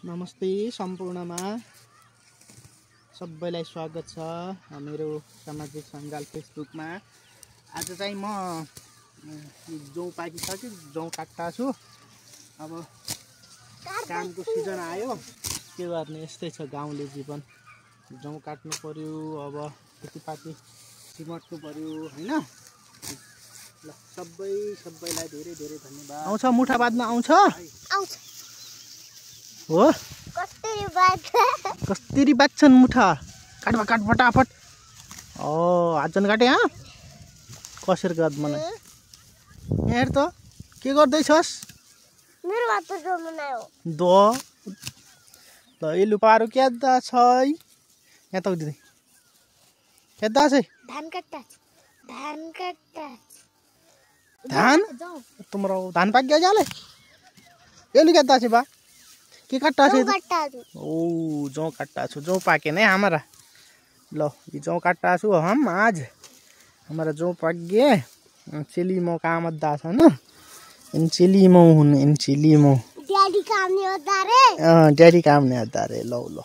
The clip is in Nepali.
नमस्ते सम्पूर्णमा सबैलाई स्वागत छ मेरो सामाजिक सञ्जाल फेसबुकमा। आज चाहिँ म जौ पाकिसक्यो, जौ काट्टा छु। अब कामको सिजन आयो, के गर्ने, यस्तै छ गाउँले जीवन। जौ काट्नु पर्यो, अब खेतीपाती सिमट्नु पर्यो हैन। ल सबैलाई धेरै धेरै धन्यवाद। आउँछ मुठा बाँध्न आउँछ हो। कस्तरी बाँच्छन् मुठा। काट फटाफट। आजन काटे यहाँ कसरी गाद मलाई हेर त के गर्दैछस्? मेरो भात दो बनायो दो ल एलु पारो क्याद्दा छ यहाँ त दिदै क्याद्दा छ धान काट्टा धान तुमरो धान पाक गया जाले एलु क्याद्दा छ बा के काट्टा छ ओ जौ काट्टा छु। जौ पाके नै हमारा लो ये जौ काट्टा छु हम आज हमारा जौ पाक गए। चिली मो काम अद्दा छ न इन चिली मो डैडी काम नहीं होता रे लो लो